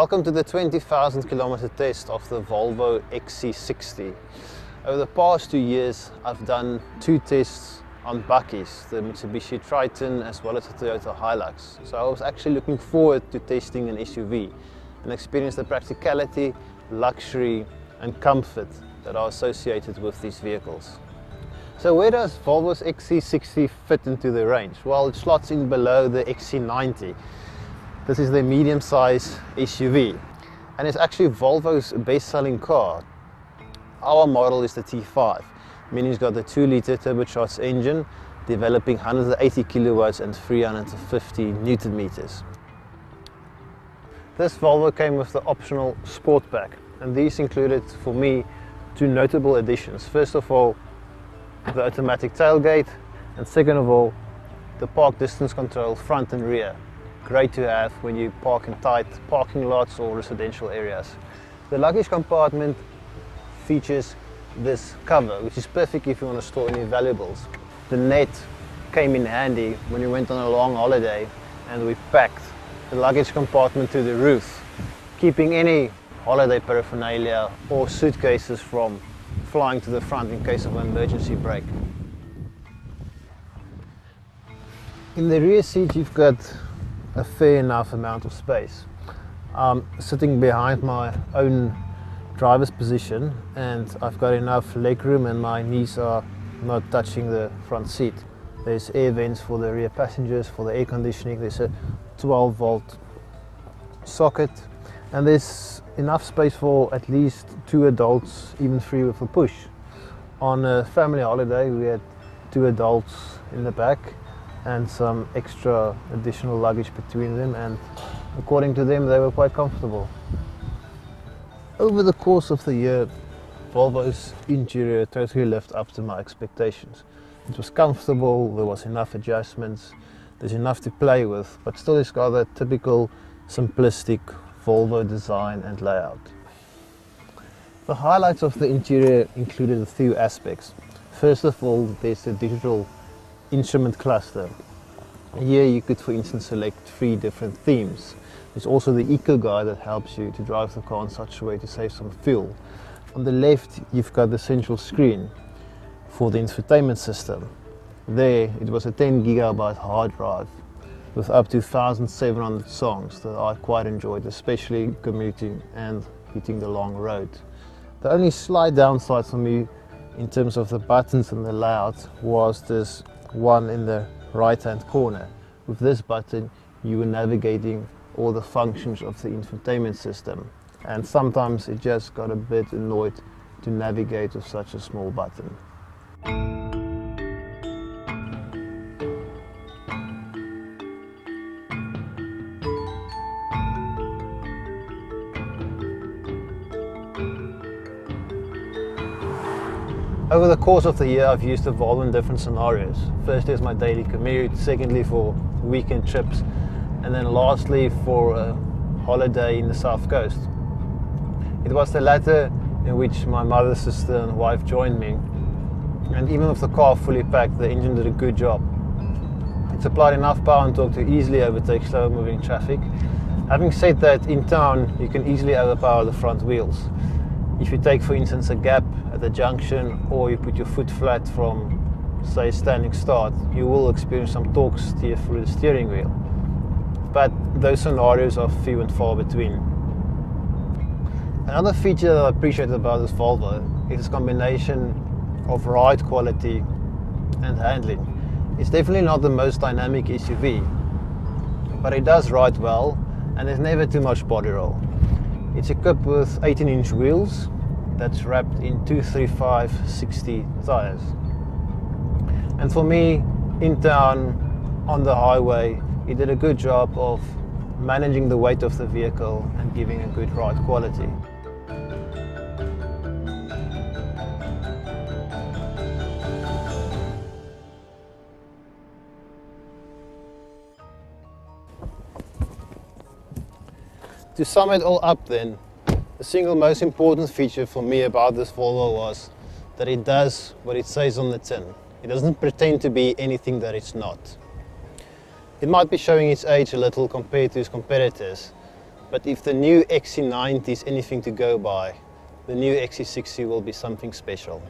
Welcome to the 20,000 kilometer test of the Volvo XC60. Over the past 2 years I've done 2 tests on bakkies, the Mitsubishi Triton as well as the Toyota Hilux. So I was actually looking forward to testing an SUV and experience the practicality, luxury and comfort that are associated with these vehicles. So where does Volvo's XC60 fit into the range? Well, it slots in below the XC90. This is the medium-size SUV and it's actually Volvo's best-selling car. Our model is the T5, meaning it's got the 2-liter turbocharged engine developing 180 kilowatts and 350 newton meters. This Volvo came with the optional sport pack, and these included for me 2 notable additions. First of all, the automatic tailgate, and second of all, the park distance control front and rear. Great to have when you park in tight parking lots or residential areas. The luggage compartment features this cover, which is perfect if you want to store any valuables. The net came in handy when we went on a long holiday and we packed the luggage compartment to the roof, keeping any holiday paraphernalia or suitcases from flying to the front in case of an emergency brake. In the rear seat you've got a fair enough amount of space. I'm sitting behind my own driver's position and I've got enough legroom and my knees are not touching the front seat. There's air vents for the rear passengers, for the air conditioning. There's a 12-volt socket and there's enough space for at least 2 adults, even 3 with a push. On a family holiday we had 2 adults in the back and some extra additional luggage between them, and according to them they were quite comfortable. Over the course of the year, Volvo's interior totally lived up to my expectations. It was comfortable, there was enough adjustments, there's enough to play with, but still it's got that typical simplistic Volvo design and layout. The highlights of the interior included a few aspects. First of all, there's the digital instrument cluster. Here you could, for instance, select 3 different themes. There's also the Eco Guide that helps you to drive the car in such a way to save some fuel. On the left you've got the central screen for the infotainment system. There it was a 10 gigabyte hard drive with up to 1,700 songs that I quite enjoyed, especially commuting and hitting the long road. The only slight downside for me in terms of the buttons and the layout was this one in the right hand corner. With this button you were navigating all the functions of the infotainment system, and sometimes it just got a bit annoyed to navigate with such a small button. Over the course of the year I've used the Volvo in different scenarios. First is my daily commute, secondly for weekend trips, and then lastly for a holiday in the south coast. It was the latter in which my mother, sister and wife joined me, and even with the car fully packed, the engine did a good job. It supplied enough power and torque to easily overtake slow moving traffic. Having said that, in town you can easily overpower the front wheels. If you take, for instance, a gap at the junction, or you put your foot flat from, say, standing start, you will experience some torque steer through the steering wheel. But those scenarios are few and far between. Another feature that I appreciate about this Volvo is its combination of ride quality and handling. It's definitely not the most dynamic SUV, but it does ride well and there's never too much body roll. It's equipped with 18-inch wheels that's wrapped in 235/60 tyres. And for me, in town, on the highway, it did a good job of managing the weight of the vehicle and giving a good ride quality. To sum it all up then, the single most important feature for me about this Volvo was that it does what it says on the tin. It doesn't pretend to be anything that it's not. It might be showing its age a little compared to its competitors, But if the new XC90 is anything to go by, the new XC60 will be something special.